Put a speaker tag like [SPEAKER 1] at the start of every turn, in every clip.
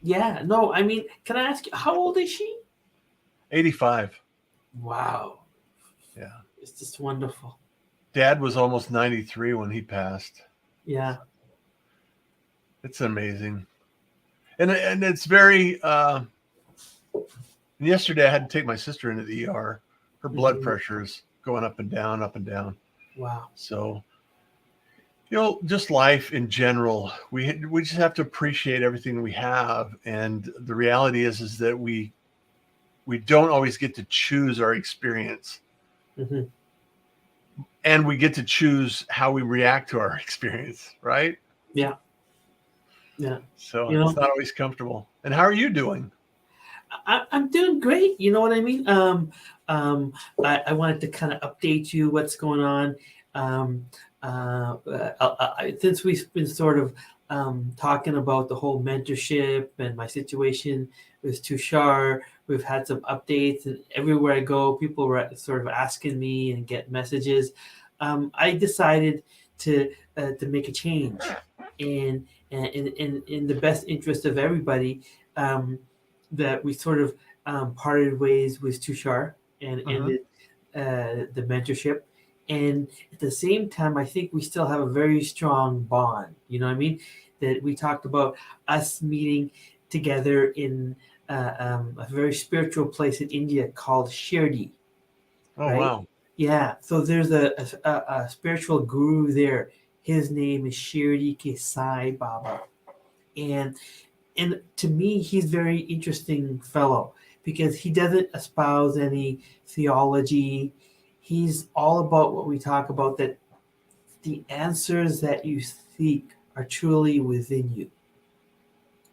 [SPEAKER 1] Yeah. No, I mean, can I ask you, how old is she?
[SPEAKER 2] 85.
[SPEAKER 1] Wow.
[SPEAKER 2] Yeah.
[SPEAKER 1] It's just wonderful.
[SPEAKER 2] Dad was almost 93 when he passed.
[SPEAKER 1] Yeah.
[SPEAKER 2] So it's amazing. And it's very yesterday I had to take my sister into the ER. Her blood
[SPEAKER 1] Hmm.
[SPEAKER 2] pressure is going up and down, up and down.
[SPEAKER 1] Wow.
[SPEAKER 2] So, just life in general. We just have to appreciate everything we have, and the reality is that we don't always get to choose our experience,
[SPEAKER 1] Hmm.
[SPEAKER 2] and we get to choose how we react to our experience, right?
[SPEAKER 1] Yeah. Yeah.
[SPEAKER 2] So
[SPEAKER 1] You
[SPEAKER 2] it's
[SPEAKER 1] know,
[SPEAKER 2] not always comfortable. And how are you doing?
[SPEAKER 1] I'm doing great. You know what I mean? Um, I wanted to kind of update you what's going on. Um, since we've been sort of talking about the whole mentorship and my situation with Tushar, we've had some updates, and everywhere I go, people were sort of asking me and get messages. I decided to make a change, and in the best interest of everybody. Um, that we sort of parted ways with Tushar and
[SPEAKER 2] Hmm.
[SPEAKER 1] ended the mentorship. And at the same time, I think we still have a very strong bond. You know what I mean? That we talked about us meeting together in a very spiritual place in India called Shirdi,
[SPEAKER 2] Oh,
[SPEAKER 1] right?
[SPEAKER 2] wow.
[SPEAKER 1] Yeah. So there's a spiritual guru there. His name is Shirdi Ke Sai Baba. And to me, he's very interesting fellow because he doesn't espouse any theology. He's all about what we talk about, that the answers that you seek are truly within you,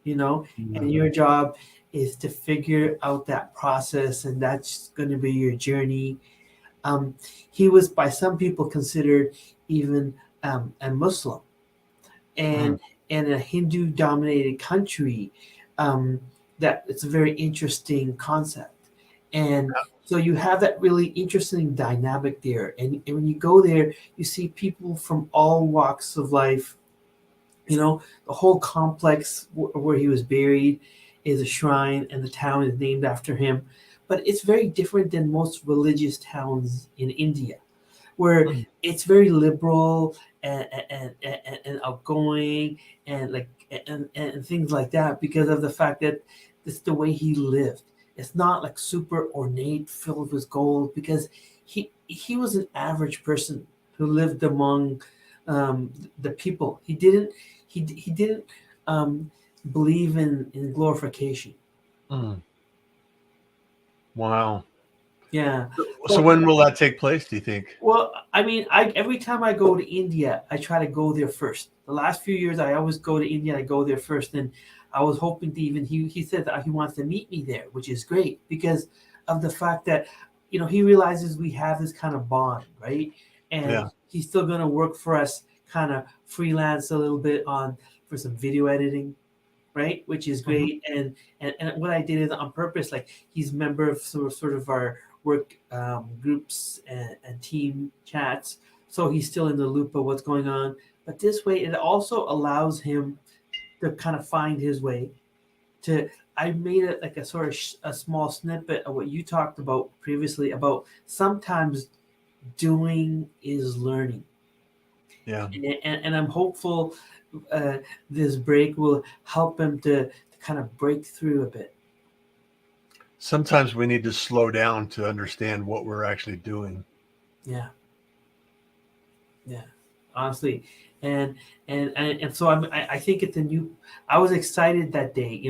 [SPEAKER 1] you know, and
[SPEAKER 2] Mhm.
[SPEAKER 1] your job is to figure out that process, and that's going to be your journey. Um, he was by some people considered even a Muslim,
[SPEAKER 2] Mhm.
[SPEAKER 1] and in a Hindu dominated country, um, that it's a very interesting concept. And so you have that really interesting dynamic there. And when you go there, you see people from all walks of life. You know, the whole complex where he was buried is a shrine, and the town is named after him. But it's very different than most religious towns in India, where
[SPEAKER 2] Mhm.
[SPEAKER 1] it's very liberal and outgoing and like and things like that, because of the fact that it's the way he lived. It's not like super ornate, filled with gold, because he was an average person who lived among the people. He didn't um, believe in glorification.
[SPEAKER 2] Mhm. Wow.
[SPEAKER 1] Yeah.
[SPEAKER 2] So
[SPEAKER 1] So
[SPEAKER 2] when will that take place, do you think?
[SPEAKER 1] well, I mean, I every time I go to India, I try to go there first. The last few years, I always go to India. I go there first, and I was hoping to even he said that he wants to meet me there, which is great because of the fact that he realizes we have this kind of bond, right? And
[SPEAKER 2] Yeah.
[SPEAKER 1] he's still going to work for us, kind of freelance a little bit on for some video editing, right? Which is
[SPEAKER 2] Mhm.
[SPEAKER 1] great. And what I did is on purpose, like he's a member of sort of our work groups and team chats, so he's still in the loop of what's going on. But this way, it also allows him to kind of find his way. To I made it like a sort of a small snippet of what you talked about previously about sometimes doing is learning,
[SPEAKER 2] Yeah.
[SPEAKER 1] and I'm hopeful uh, this break will help him to kind of break through a bit.
[SPEAKER 2] Sometimes we need to slow down to understand what we're actually doing.
[SPEAKER 1] Yeah, yeah, honestly, and and so I think it's a new. I was excited that day,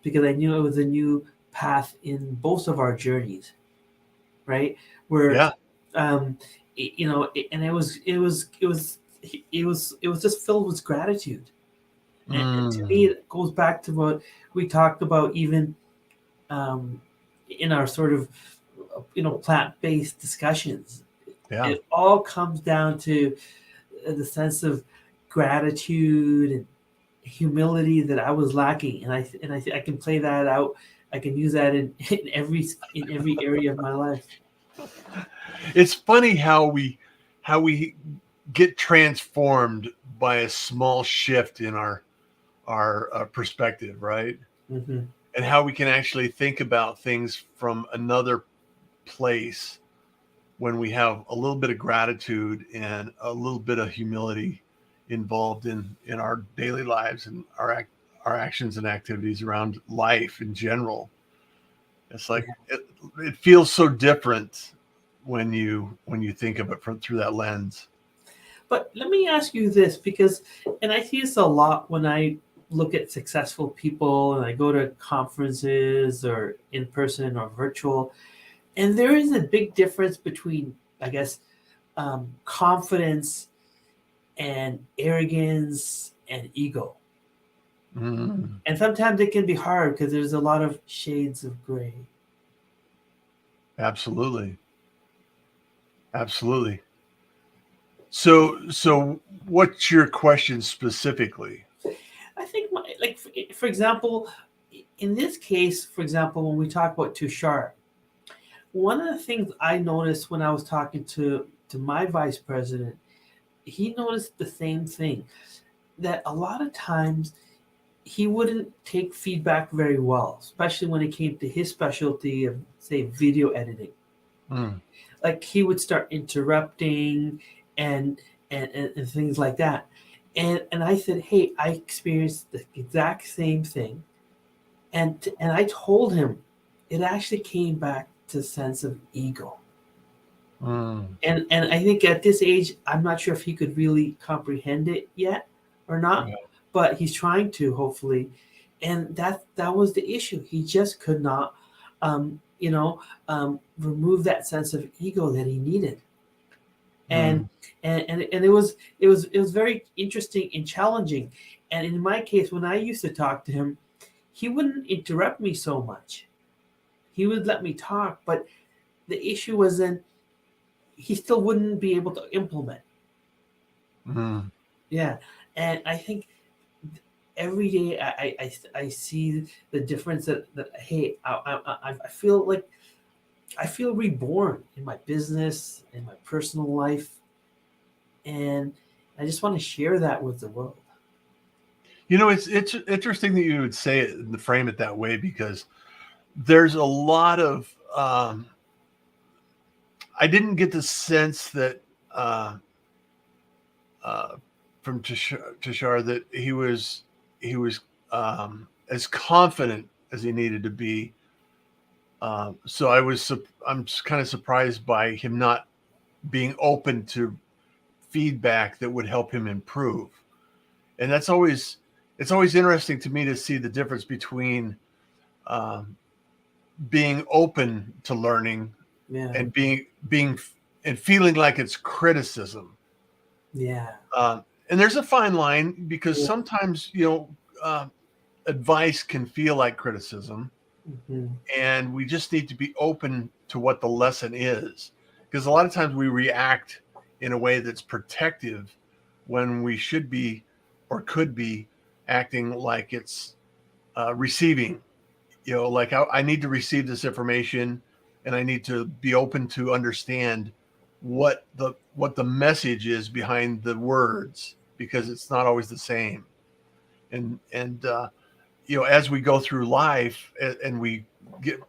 [SPEAKER 1] because I knew it was a new path in both of our journeys, right? Where,
[SPEAKER 2] Yeah.
[SPEAKER 1] um, and it was just filled with gratitude, and to me
[SPEAKER 2] Mm.
[SPEAKER 1] it goes back to what we talked about even um, in our sort of plant-based discussions.
[SPEAKER 2] Yeah.
[SPEAKER 1] It all comes down to the sense of gratitude and humility that I was lacking, and I can play that out. I can use that in every area of my life.
[SPEAKER 2] It's funny how we get transformed by a small shift in our perspective, right?
[SPEAKER 1] Mm-hmm.
[SPEAKER 2] and how we can actually think about things from another place when we have a little bit of gratitude and a little bit of humility involved in our daily lives and our actions and activities around life in general. It's like it feels so different when you think of it from through that lens.
[SPEAKER 1] But let me ask you this, because, and I see this a lot when I look at successful people and I go to conferences or in person or virtual, and there is a big difference between, I guess, confidence and arrogance and ego.
[SPEAKER 2] Mm,
[SPEAKER 1] And sometimes it can be hard because there's a lot of shades of gray.
[SPEAKER 2] absolutely, absolutely. So what's your question specifically?
[SPEAKER 1] I think, like, for example, in this case, for example, when we talk about Tushar, one of the things I noticed when I was talking to my vice president, he noticed the same thing, that a lot of times he wouldn't take feedback very well, especially when it came to his specialty of, say, video editing.
[SPEAKER 2] Mm,
[SPEAKER 1] Like, he would start interrupting and and things like that. And I said, hey, I experienced the exact same thing. And I told him it actually came back to a sense of ego.
[SPEAKER 2] mm,
[SPEAKER 1] And I think at this age, I'm not sure if he could really comprehend it yet or not,
[SPEAKER 2] yeah.
[SPEAKER 1] but he's trying to, hopefully. And that was the issue. He just could not, remove that sense of ego that he needed. And
[SPEAKER 2] Mm,
[SPEAKER 1] and it was very interesting and challenging. And in my case, when I used to talk to him, he wouldn't interrupt me so much. He would let me talk, but the issue was then he still wouldn't be able to implement.
[SPEAKER 2] mm.
[SPEAKER 1] Yeah, and I think every day I see the difference that hey, I feel like I feel reborn in my business, in my personal life, and I just want to share that with the world.
[SPEAKER 2] You know, it's interesting that you would say it and frame it that way because there's a lot of I didn't get the sense that uh, from Tashar that he was as confident as he needed to be. So I'm kind of surprised by him not being open to feedback that would help him improve. And it's always interesting to me to see the difference between um, being open to learning
[SPEAKER 1] Yeah,
[SPEAKER 2] and being and feeling like it's criticism.
[SPEAKER 1] yeah,
[SPEAKER 2] And there's a fine line because
[SPEAKER 1] yeah.
[SPEAKER 2] sometimes advice can feel like criticism,
[SPEAKER 1] Hmm.
[SPEAKER 2] and we just need to be open to what the lesson is. Because a lot of times we react in a way that's protective when we should be or could be acting like it's receiving. Like I need to receive this information, and I need to be open to understand what the message is behind the words because it's not always the same. And as we go through life and we get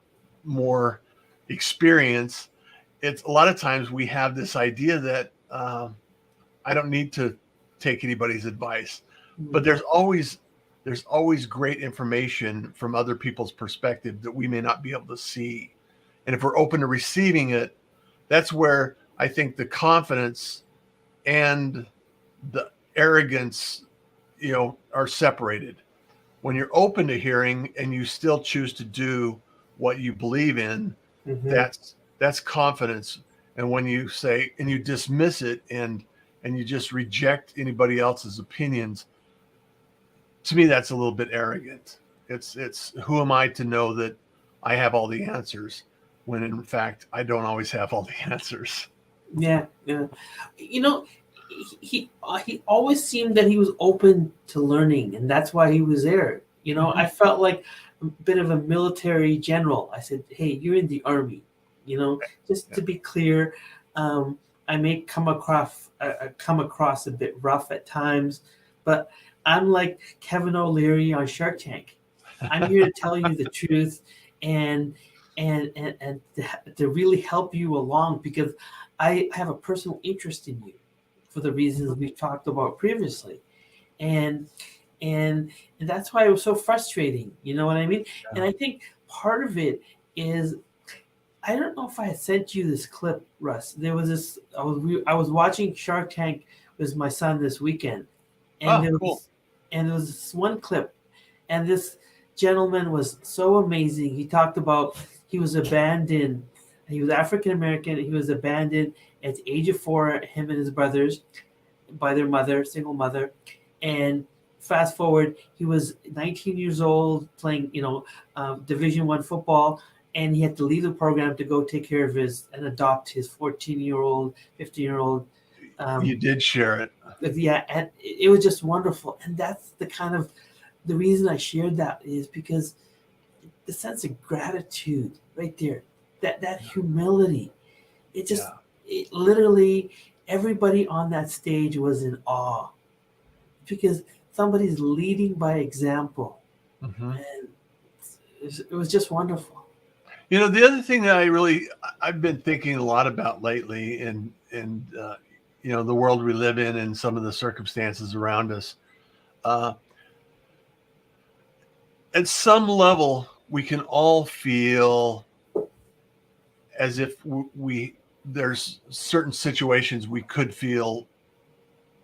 [SPEAKER 2] more experience, it's a lot of times we have this idea that I don't need to take anybody's advice, but there's always great information from other people's perspective that we may not be able to see, and if we're open to receiving it, that's where I think the confidence and the arrogance, are separated. When you're open to hearing and you still choose to do what you believe in,
[SPEAKER 1] Hmm.
[SPEAKER 2] that's confidence. And when you say and you dismiss it and you just reject anybody else's opinions, to me that's a little bit arrogant. It's who am I to know that I have all the answers when in fact I don't always have all the answers.
[SPEAKER 1] Yeah, yeah. You know, he always seemed that he was open to learning, and that's why he was there.
[SPEAKER 2] Mhm.
[SPEAKER 1] I felt like a bit of a military general. I said, "Hey, you're in the army." Just
[SPEAKER 2] Yeah.
[SPEAKER 1] to be clear, I may come across a bit rough at times, but I'm like Kevin O'Leary on Shark Tank. I'm here to tell you the truth and and to really help you along because I have a personal interest in you for the reasons we've talked about previously. And and that's why it was so frustrating. You know what I mean? And
[SPEAKER 2] Yeah.
[SPEAKER 1] I think part of it is I don't know if I had sent you this clip, Russ. There was this. I was watching Shark Tank with my son this weekend, and
[SPEAKER 2] Oh, cool.
[SPEAKER 1] there was this one clip, and this gentleman was so amazing. He talked about he was abandoned. He was African American. He was abandoned at the age of 4. Him and his brothers by their mother, single mother, and fast forward, he was 19 years old playing, Division One football, and he had to leave the program to go take care of his and adopt his 14-year-old, 15-year-old.
[SPEAKER 2] You did share it.
[SPEAKER 1] Yeah, and it was just wonderful, and that's the reason I shared that is because the sense of gratitude right there, that humility, it just
[SPEAKER 2] Yeah.
[SPEAKER 1] it literally everybody on that stage was in awe because somebody's leading by example,
[SPEAKER 2] Hmm.
[SPEAKER 1] and it was just wonderful.
[SPEAKER 2] The other thing that I've been thinking a lot about lately, and the world we live in and some of the circumstances around us. Uh, at some level, we can all feel as if we there's certain situations we could feel,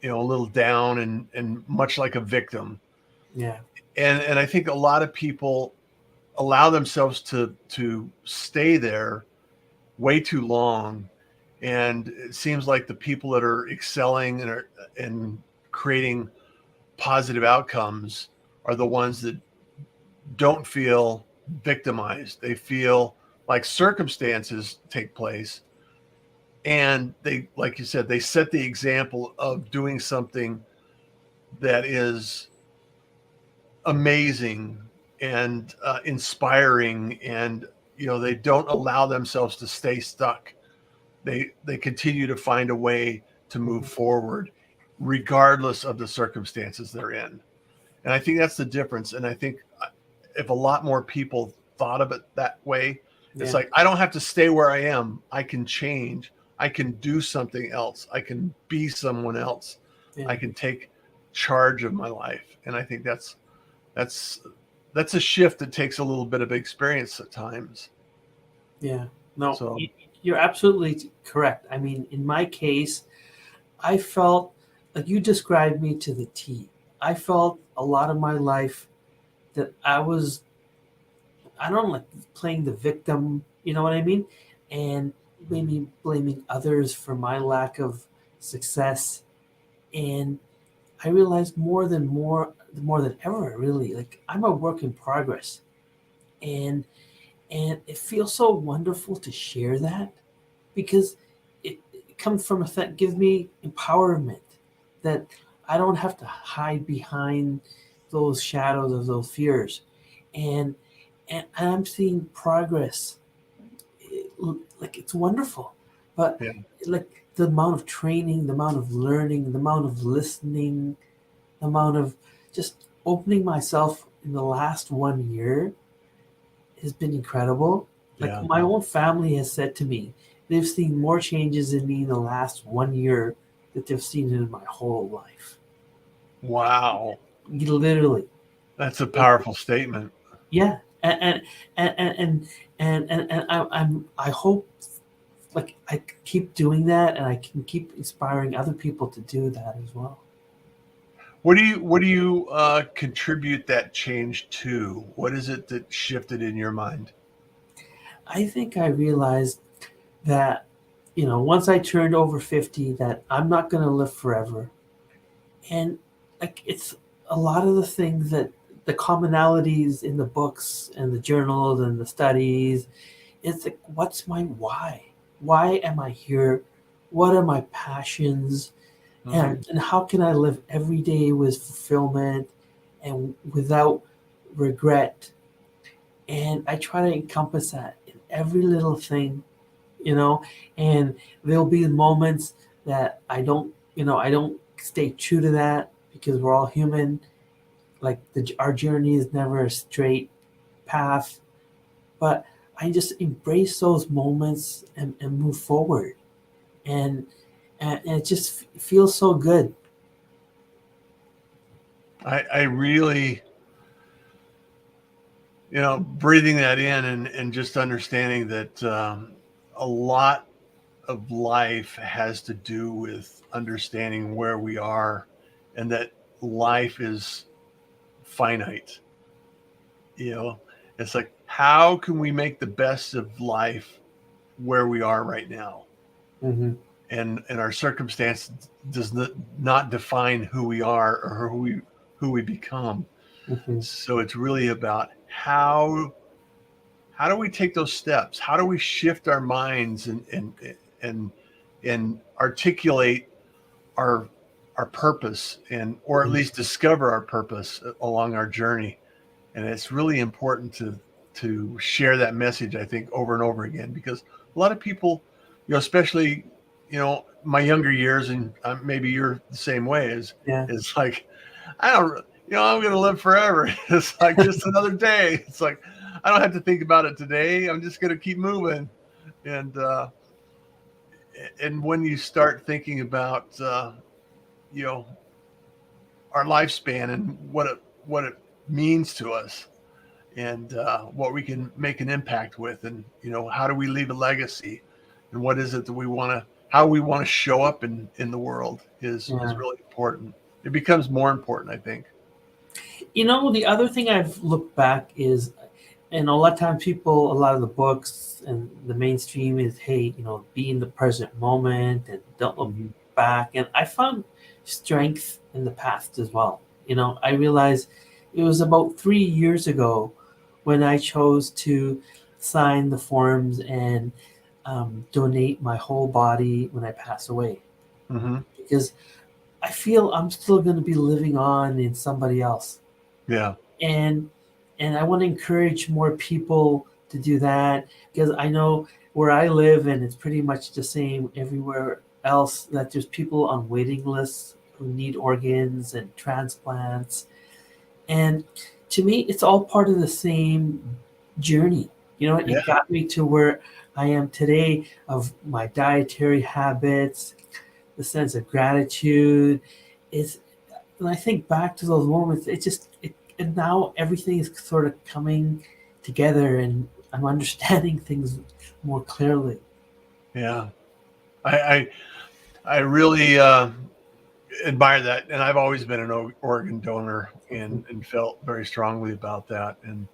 [SPEAKER 2] a little down and much like a victim.
[SPEAKER 1] Yeah,
[SPEAKER 2] And I think a lot of people allow themselves to stay there way too long. And it seems like the people that are excelling and creating positive outcomes are the ones that don't feel victimized. They feel like circumstances take place, and they, like you said, they set the example of doing something that is amazing and inspiring, and they don't allow themselves to stay stuck. They continue to find a way to move forward regardless of the circumstances they're in. And I think that's the difference. And I think if a lot more people thought of it that way, it's
[SPEAKER 1] yeah,
[SPEAKER 2] like, I don't have to stay where I am. I can change. I can do something else. I can be someone else.
[SPEAKER 1] yeah,
[SPEAKER 2] I can take charge of my life. And I think that's that's a shift that takes a little bit of experience at times.
[SPEAKER 1] yeah. No,
[SPEAKER 2] So
[SPEAKER 1] you're absolutely correct. I mean, in my case, I felt like you described me to the T. I felt a lot of my life that I don't like playing the victim, you know what I mean? And maybe blaming others for my lack of success. And I realized more than ever, really, like I'm a work in progress. And it feels so wonderful to share that because it comes from gives me empowerment that I don't have to hide behind those shadows of those fears. And I'm seeing progress. Like it's wonderful, but
[SPEAKER 2] yeah,
[SPEAKER 1] like the amount of training, the amount of learning, the amount of listening, the amount of just opening myself in the last 1 year has been incredible. Like
[SPEAKER 2] yeah.
[SPEAKER 1] my own family has said to me, they've seen more changes in me in the last 1 year that they've seen in my whole life.
[SPEAKER 2] Wow,
[SPEAKER 1] Literally,
[SPEAKER 2] that's a
[SPEAKER 1] like,
[SPEAKER 2] powerful statement.
[SPEAKER 1] yeah. I hope like I keep doing that and I can keep inspiring other people to do that as well.
[SPEAKER 2] What do you contribute that change to? What is it that shifted in your mind?
[SPEAKER 1] I think I realized that once I turned over 50 that I'm not going to live forever. And like it's a lot of the things that the commonalities in the books and the journals and the studies, it's like what's my why am I here, what are my passions,
[SPEAKER 2] Hmm.
[SPEAKER 1] and how can I live every day with fulfillment and without regret. And I try to encompass that in every little thing, you know and there'll be moments that I don't stay true to that because we're all human. like our journey is never a straight path, but I just embrace those moments and move forward, and and it just feels so good.
[SPEAKER 2] I really, breathing that in and just understanding that a lot of life has to do with understanding where we are and that life is finite. You know, it's like, how can we make the best of life where we are right now?
[SPEAKER 1] Mm-hmm.
[SPEAKER 2] And our circumstance does not define who we are or who we become.
[SPEAKER 1] Mm-hmm.
[SPEAKER 2] So it's really about how do we take those steps? How do we shift our minds and and articulate our our purpose, and or at
[SPEAKER 1] Mm-hmm.
[SPEAKER 2] least discover our purpose along our journey? And it's really important to share that message, I think, over and over again, because a lot of people, especially my younger years, and maybe you're the same way,
[SPEAKER 1] Yeah.
[SPEAKER 2] is like, I don't, I'm going to live forever. It's like just another day. It's like, I don't have to think about it today. I'm just going to keep moving. And, uh, and when you start thinking about, you know, our lifespan and what it means to us, and what we can make an impact with, and how do we leave a legacy, and what is it that we want to, how we want to show up in the world is
[SPEAKER 1] Yeah.
[SPEAKER 2] really important. It becomes more important, I think.
[SPEAKER 1] The other thing I've looked back is, and a lot of times people, a lot of the books and the mainstream is, hey, be in the present moment and don't look
[SPEAKER 2] Mm-hmm.
[SPEAKER 1] back. And I found strength in the past as well. I realized it was about 3 years ago when I chose to sign the forms and donate my whole body when I pass away,
[SPEAKER 2] Mm-hmm.
[SPEAKER 1] because I feel I'm still going to be living on in somebody else,
[SPEAKER 2] Yeah.
[SPEAKER 1] and I want to encourage more people to do that, because I know where I live, and it's pretty much the same everywhere else, that there's people on waiting lists who need organs and transplants. And to me, it's all part of the same journey.
[SPEAKER 2] Yeah.
[SPEAKER 1] It got me to where I am today, of my dietary habits, the sense of gratitude. Is When I think back to those moments, and now everything is sort of coming together, and I'm understanding things more clearly.
[SPEAKER 2] Yeah. I I really admire that, and I've always been an organ donor,
[SPEAKER 1] Mhm.
[SPEAKER 2] and felt very strongly about that. And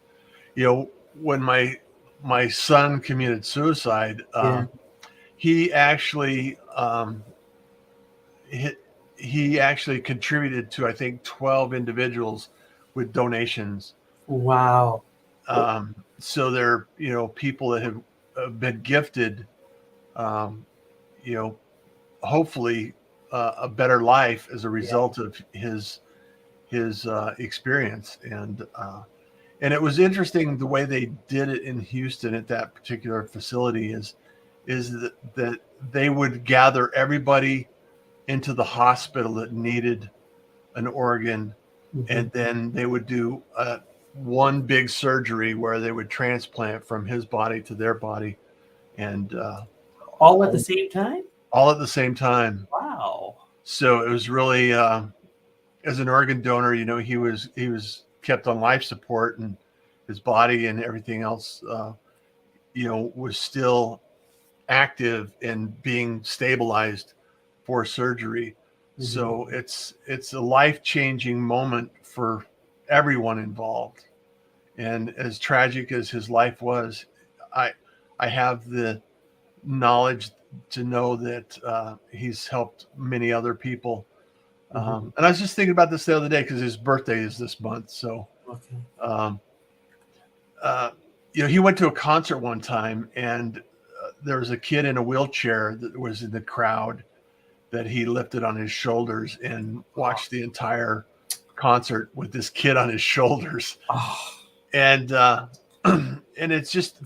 [SPEAKER 2] when my son committed suicide,
[SPEAKER 1] Yeah.
[SPEAKER 2] he actually he, he actually contributed to, I think, 12 individuals with donations.
[SPEAKER 1] Wow.
[SPEAKER 2] So they're people that have been gifted, um, you know hopefully a better life as a
[SPEAKER 1] Yeah.
[SPEAKER 2] result of his experience. And it was interesting the way they did it in Houston at that particular facility, is that they would gather everybody into the hospital that needed an organ,
[SPEAKER 1] Hmm.
[SPEAKER 2] and then they would do one big surgery where they would transplant from his body to their body, and
[SPEAKER 1] All at the same time?
[SPEAKER 2] all at the same time.
[SPEAKER 1] Wow.
[SPEAKER 2] So it was really, as an organ donor, he was kept on life support, and his body and everything else, was still active and being stabilized for surgery.
[SPEAKER 1] Hmm.
[SPEAKER 2] So it's a life changing moment for everyone involved. And as tragic as his life was, I I have the knowledge to know that he's helped many other people.
[SPEAKER 1] Hmm.
[SPEAKER 2] And I was just thinking about this the other day because his birthday is this month. So,
[SPEAKER 1] Okay.
[SPEAKER 2] um, uh, he went to a concert one time, and there was a kid in a wheelchair that was in the crowd that he lifted on his shoulders and
[SPEAKER 1] Oh,
[SPEAKER 2] watched the entire concert with this kid on his shoulders.
[SPEAKER 1] oh.
[SPEAKER 2] And and it's just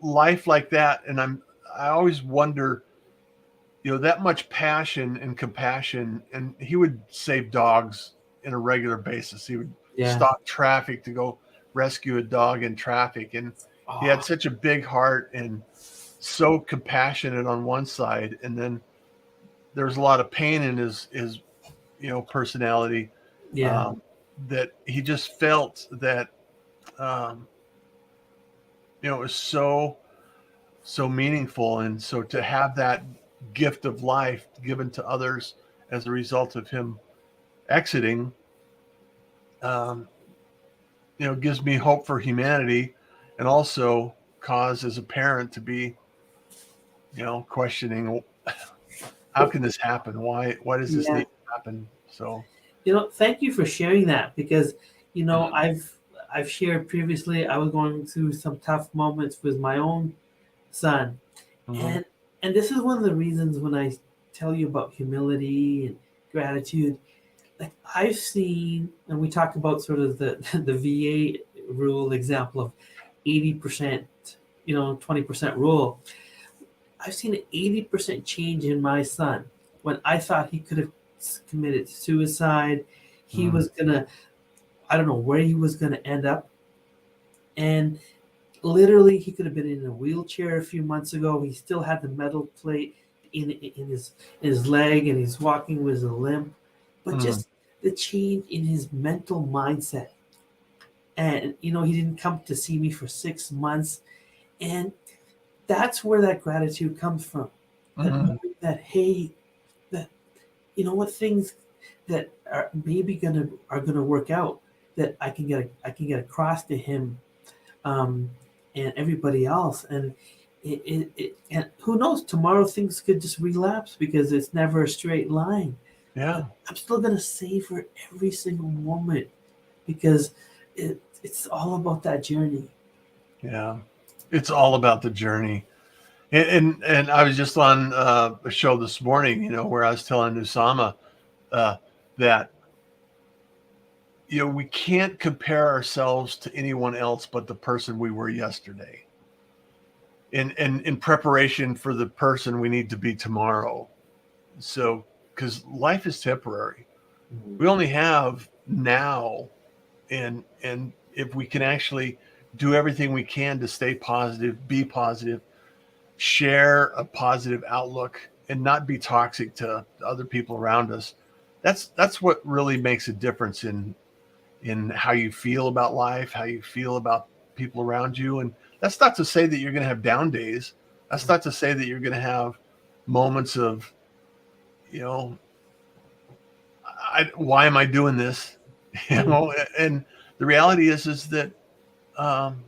[SPEAKER 2] life like that. And I always wonder, that much passion and compassion. And he would save dogs in a regular basis. He would
[SPEAKER 1] Yeah.
[SPEAKER 2] stop traffic to go rescue a dog in traffic. And he had
[SPEAKER 1] Oh,
[SPEAKER 2] such a big heart and so compassionate on one side. And then there's a lot of pain in his personality,
[SPEAKER 1] yeah.
[SPEAKER 2] um, that he just felt that, um, it was so meaningful. And so to have that gift of life given to others as a result of him exiting, um, gives me hope for humanity, and also cause as a parent to be, questioning, how can this happen? Why does this need
[SPEAKER 1] Yeah.
[SPEAKER 2] to happen? So,
[SPEAKER 1] Thank you for sharing that because, I've shared previously I was going through some tough moments with my own son.
[SPEAKER 2] mhm,
[SPEAKER 1] And this is one of the reasons when I tell you about humility and gratitude, like I've seen, and we talked about sort of the the VA rule example of 80%, 20% rule. I've seen an 80% change in my son when I thought he could have committed suicide. He
[SPEAKER 2] mhm,
[SPEAKER 1] was gonna, I don't know where he was gonna end up. And literally, he could have been in a wheelchair a few months ago. He still had the metal plate in his leg, and he's walking with a limp. But
[SPEAKER 2] mhm,
[SPEAKER 1] just the change in his mental mindset, and he didn't come to see me for 6 months, and that's where that gratitude comes from. That
[SPEAKER 2] mhm.
[SPEAKER 1] knowing that, hey, that what things that are maybe gonna work out, that I can get across to him, um, and everybody else. And and who knows? Tomorrow things could just relapse because it's never a straight line. But
[SPEAKER 2] Yeah,
[SPEAKER 1] I'm still gonna savor every single moment because it's all about that journey.
[SPEAKER 2] yeah. It's all about the journey. And I was just on a show this morning, where I was telling Usama, uh, that we can't compare ourselves to anyone else but the person we were yesterday. In preparation for the person we need to be tomorrow. So, because life is temporary,
[SPEAKER 1] Mhm.
[SPEAKER 2] we only have now, and if we can actually do everything we can to stay positive, be positive, share a positive outlook, and not be toxic to other people around us, that's what really makes a difference in how you feel about life, how you feel about people around you. And that's not to say that you're going to have down days. That's not to say that you're going to have moments of, you know, why am I doing this?
[SPEAKER 1] Yeah,
[SPEAKER 2] And the reality is that, um,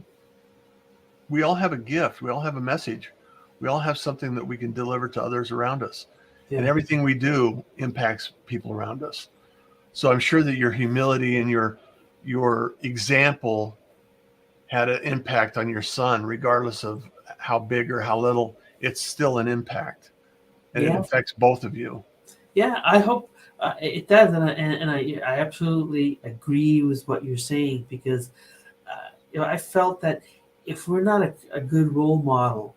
[SPEAKER 2] we all have a gift. We all have a message. We all have something that we can deliver to others around us. And
[SPEAKER 1] yeah,
[SPEAKER 2] everything we do impacts people around us. So I'm sure that your humility and your example had an impact on your son, regardless of how big or how little. It's still an impact, and it
[SPEAKER 1] yeah,
[SPEAKER 2] affects both of you.
[SPEAKER 1] yeah. I hope it does, and I absolutely agree with what you're saying because I felt that if we're not a good role model,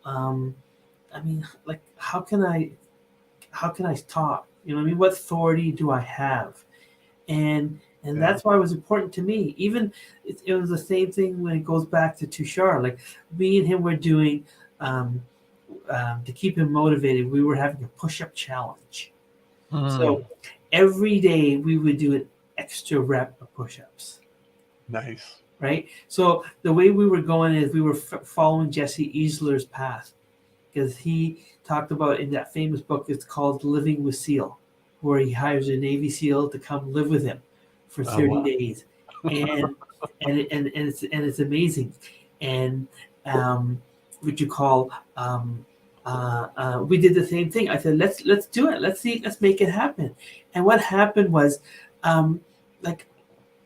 [SPEAKER 1] um, I mean, like, how can I talk? I mean, what authority do I have? And
[SPEAKER 2] Yeah.
[SPEAKER 1] that's why it was important to me. Even it was the same thing when it goes back to Tushar. Like me and him were doing, um, to keep him motivated. We were having a push-up challenge.
[SPEAKER 2] Mm,
[SPEAKER 1] So every day we would do an extra rep of push-ups.
[SPEAKER 2] nice.
[SPEAKER 1] Right. So the way we were going is we were following Jesse Easler's path because he talked about in that famous book. It's called Living with SEAL, where he hires a Navy SEAL to come live with him for
[SPEAKER 2] Oh,
[SPEAKER 1] 30
[SPEAKER 2] wow.
[SPEAKER 1] days, and it's amazing. And what you call we did the same thing. I said let's do it. Let's make it happen. And what happened was, um, like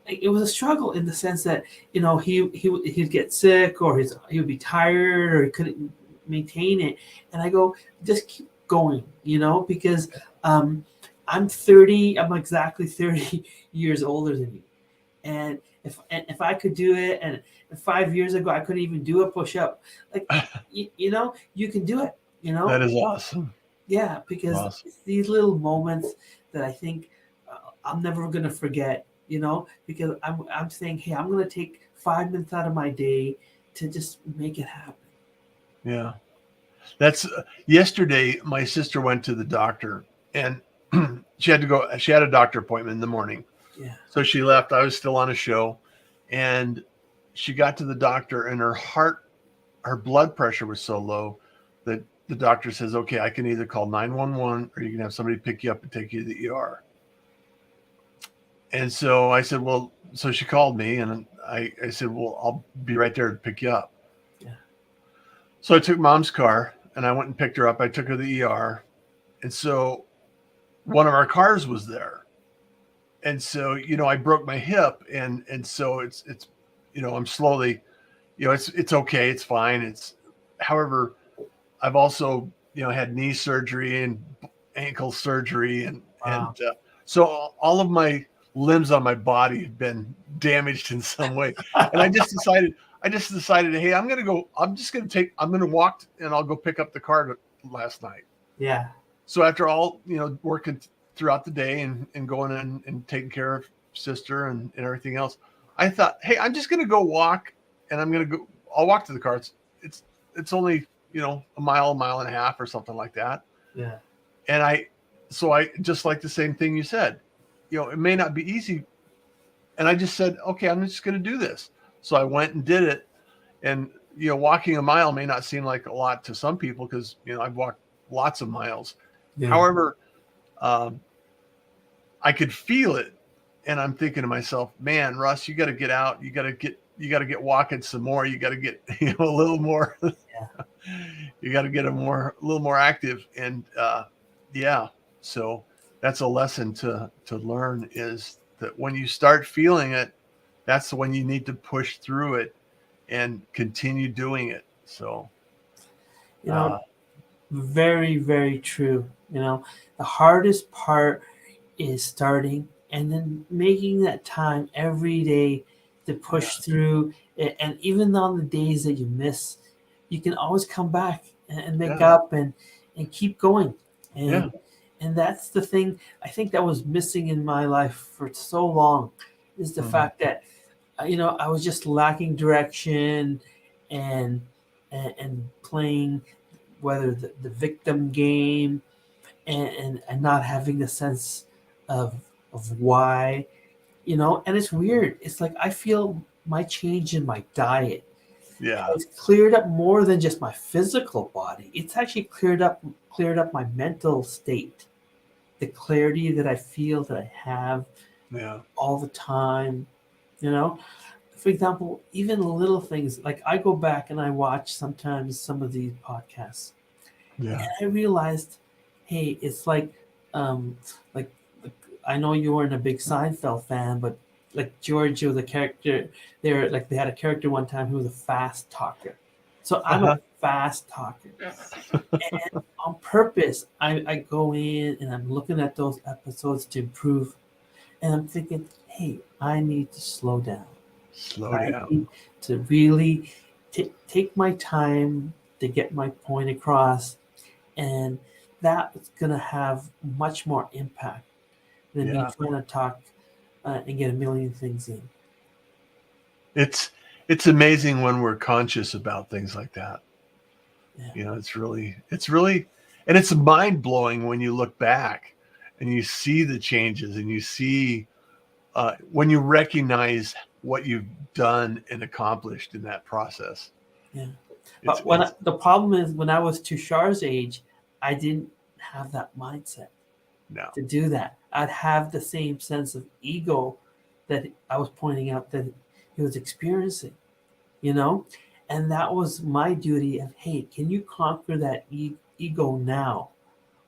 [SPEAKER 1] it was a struggle in the sense that he'd get sick or he would be tired or he couldn't maintain it, and I go just keep going, because um, I'm exactly 30 years older than you, and if I could do it, and 5 years ago I couldn't even do a push up, like you can do it,
[SPEAKER 2] That is awesome.
[SPEAKER 1] yeah, because
[SPEAKER 2] Awesome.
[SPEAKER 1] it's these little moments that I think I'm never gonna forget. because I'm saying, hey, I'm going to take 5 minutes out of my day to just make it happen.
[SPEAKER 2] Yeah. That's yesterday. My sister went to the doctor, and she had to go. She had a doctor appointment in the morning,
[SPEAKER 1] Yeah.
[SPEAKER 2] so she left. I was still on a show, and she got to the doctor, and her blood pressure was so low that the doctor says, "Okay, I can either call 911 or you can have somebody pick you up and take you to the ER." And so I said, "Well," so she called me, and I said, "Well, I'll be right there to pick you up."
[SPEAKER 1] Yeah.
[SPEAKER 2] So I took mom's car and I went and picked her up. I took her to the ER. And so one of our cars was there. And so, I broke my hip and so it's I'm slowly, it's okay, it's fine. However, I've also, had knee surgery and ankle surgery and
[SPEAKER 1] Wow.
[SPEAKER 2] so all of my limbs on my body have been damaged in some way. And I just decided, hey, I'm going to walk and I'll go pick up the car last night.
[SPEAKER 1] Yeah.
[SPEAKER 2] So after all, working throughout the day and going in and taking care of sister and everything else, I thought, hey, I'm just going to go walk and I'll walk to the car. It's only, a mile and a half or something like that.
[SPEAKER 1] Yeah.
[SPEAKER 2] And I just like the same thing you said, it may not be easy. And I just said, okay, I'm just going to do this. So I went and did it. And, walking a mile may not seem like a lot to some people because, I've walked lots of miles.
[SPEAKER 1] Yeah.
[SPEAKER 2] However, I could feel it. And I'm thinking to myself, man, Russ, you got to get out. You got to get walking some more. You got to get, a little more,
[SPEAKER 1] Yeah.
[SPEAKER 2] you got to get a little more active. And, yeah, so that's a lesson to learn, is that when you start feeling it, that's when you need to push through it and continue doing it. So,
[SPEAKER 1] You know, very, very true. The hardest part is starting and then making that time every day to push through it. And even on the days that you miss, you can always come back and make
[SPEAKER 2] yeah,
[SPEAKER 1] up and keep going.
[SPEAKER 2] yeah,
[SPEAKER 1] And that's the thing I think that was missing in my life for so long, is the
[SPEAKER 2] mhm,
[SPEAKER 1] fact that I was just lacking direction and and playing whether the victim game and not having a sense of why, and it's weird. It's like I feel my change in my diet
[SPEAKER 2] yeah,
[SPEAKER 1] has cleared up more than just my physical body. It's actually cleared up my mental state, the clarity that I feel that I have
[SPEAKER 2] yeah,
[SPEAKER 1] all the time. You know, for example, even little things like I go back and I watch sometimes some of these podcasts,
[SPEAKER 2] yeah,
[SPEAKER 1] and I realized, hey, it's um, like, like I know you weren't a big Seinfeld fan, but like Giorgio, the character there, like they had a character one time who was a fast talker. So I'm a
[SPEAKER 2] uh-huh,
[SPEAKER 1] fast talker, and on purpose, I go in and I'm looking at those episodes to improve, and I'm thinking, hey, I need to slow down.
[SPEAKER 2] slow
[SPEAKER 1] I
[SPEAKER 2] down.
[SPEAKER 1] need to really take my time to get my point across, and that's going to have much more impact than me
[SPEAKER 2] Yeah,
[SPEAKER 1] trying to talk and get a million things in.
[SPEAKER 2] it's it's amazing when we're conscious about things like that.
[SPEAKER 1] Yeah,
[SPEAKER 2] It's really, and it's mind blowing when you look back and you see the changes and you see when you recognize what you've done and accomplished in that process.
[SPEAKER 1] yeah.
[SPEAKER 2] It's
[SPEAKER 1] But
[SPEAKER 2] it's
[SPEAKER 1] the problem is when I was Tushar's age, I didn't have that mindset
[SPEAKER 2] no,
[SPEAKER 1] to do that. I'd have the same sense of ego that I was pointing out that he was experiencing, you know? And that was my duty of, hey, can you conquer that ego now?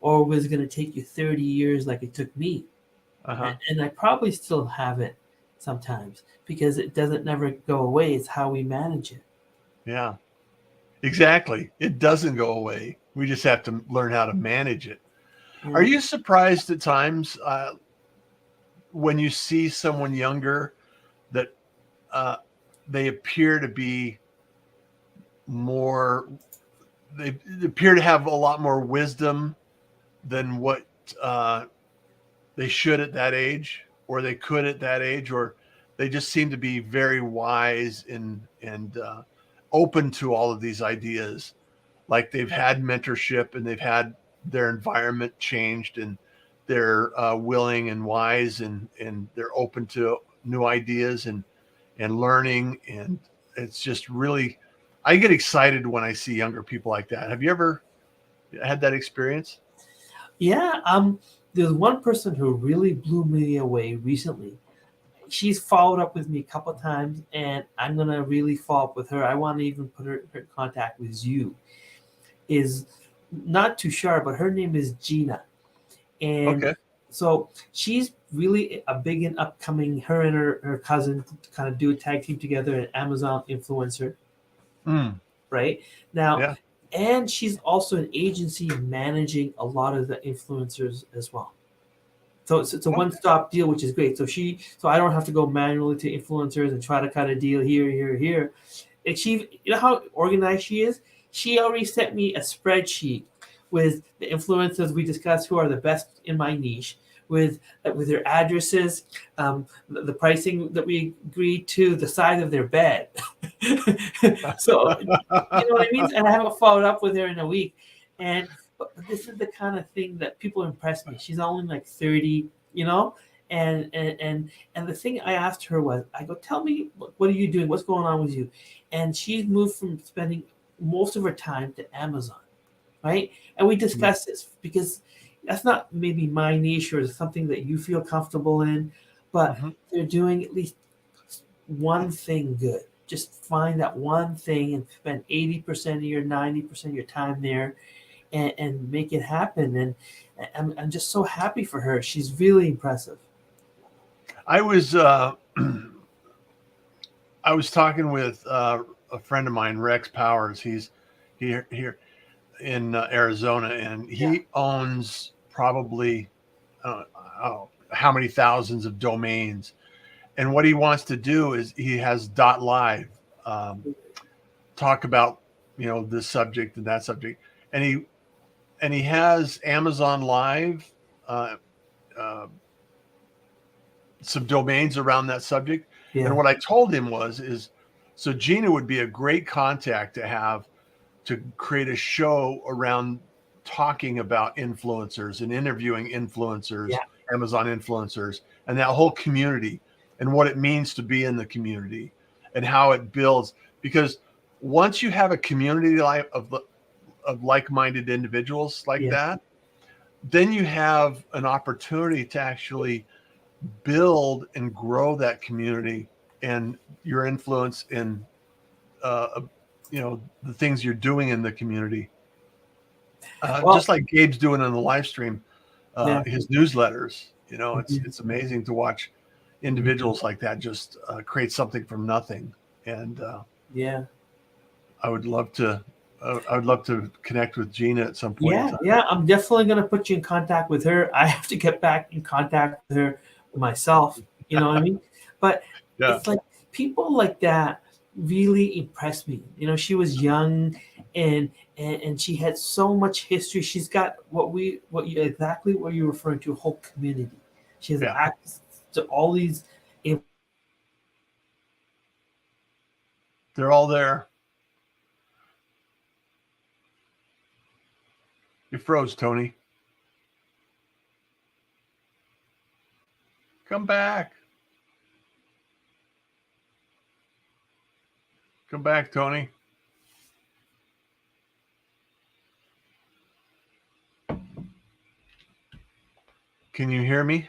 [SPEAKER 1] Or was it going to take you 30 years like it took me?
[SPEAKER 2] uh-huh,
[SPEAKER 1] And I probably still have it sometimes because it doesn't never go away. It's how we manage it.
[SPEAKER 2] yeah, exactly. It doesn't go away. We just have to learn how to manage it. Are
[SPEAKER 1] Yeah.
[SPEAKER 2] you surprised at times when you see someone younger that uh, they appear to be more, they appear to have a lot more wisdom than what uh, they should at that age? or they could at that age, or they just seem to be very wise and open to all of these ideas. Like they've had mentorship and they've had their environment changed, and they're willing and wise, and they're open to new ideas and learning. And it's just really, I get excited when I see younger people like that. Have you ever had that experience?
[SPEAKER 1] Yeah, there's one person who really blew me away recently. She's followed up with me a couple of times, and I'm gonna really follow up with her. I want to even put her in contact with you. Is not too sure, but her name is Gina, and
[SPEAKER 2] Okay.
[SPEAKER 1] so she's really a big and upcoming. Her and her cousin kind of do a tag team together, an Amazon influencer,
[SPEAKER 2] Mm,
[SPEAKER 1] right now.
[SPEAKER 2] yeah.
[SPEAKER 1] And she's also an agency managing a lot of the influencers as well. So it's a one
[SPEAKER 2] Okay.
[SPEAKER 1] stop deal, which is great. So I don't have to go manually to influencers and try to cut a deal here, here, here. And she, you know how organized she is. She already sent me a spreadsheet with the influencers we discussed who are the best in my niche, with their addresses, the pricing that we agreed to, the size of their bed. So you know what I mean. And I haven't followed up with her in a week, and but this is the kind of thing that people impress me. She's only like 30, you know, and the thing I asked her was, I go, tell me what are you doing? What's going on with you? And she's moved from spending most of her time to Amazon, right? And we discussed this because that's not maybe my niche or something that you feel comfortable in, but
[SPEAKER 2] Mm-hmm.
[SPEAKER 1] they're doing at least one thing good. Just find that one thing and spend 80% of your 90% of your time there, and make it happen. And I'm just so happy for her. She's really impressive.
[SPEAKER 2] I was I was talking with a friend of mine, Rex Powers. He's here in Arizona, and
[SPEAKER 1] Yeah.
[SPEAKER 2] he owns probably how many thousands of domains. And what he wants to do is he has .live, talk about this subject and that subject, and he has Amazon Live, uh, uh, some domains around that subject. And
[SPEAKER 1] Yeah.
[SPEAKER 2] what I told him is, so Gina would be a great contact to have to create a show around talking about influencers and interviewing influencers,
[SPEAKER 1] Yeah.
[SPEAKER 2] Amazon influencers, and that whole community and what it means to be in the community and how it builds. Because once you have a community of like-minded individuals like
[SPEAKER 1] Yeah.
[SPEAKER 2] that, then you have an opportunity to actually build and grow that community and your influence in uh, the things you're doing in the community.
[SPEAKER 1] Well,
[SPEAKER 2] Just like Gabe's doing on the live stream,
[SPEAKER 1] yeah.
[SPEAKER 2] his newsletters. It's
[SPEAKER 1] Mhm.
[SPEAKER 2] it's amazing to watch individuals like that just create something from nothing. And
[SPEAKER 1] Yeah.
[SPEAKER 2] I would love to. I would love to connect with Gina at some point in
[SPEAKER 1] Yeah.
[SPEAKER 2] time.
[SPEAKER 1] Yeah. I'm definitely going to put you in contact with her. I have to get back in contact with her myself. You know what I mean? But
[SPEAKER 2] Yeah,
[SPEAKER 1] it's like people like that really impress me. You know, she was young, and she had so much history. She's got exactly what you're referring to, a whole community. She has
[SPEAKER 2] yeah,
[SPEAKER 1] access to all these.
[SPEAKER 2] they're all there. You froze, Tony. Come back. Come back, Tony. Can you hear me?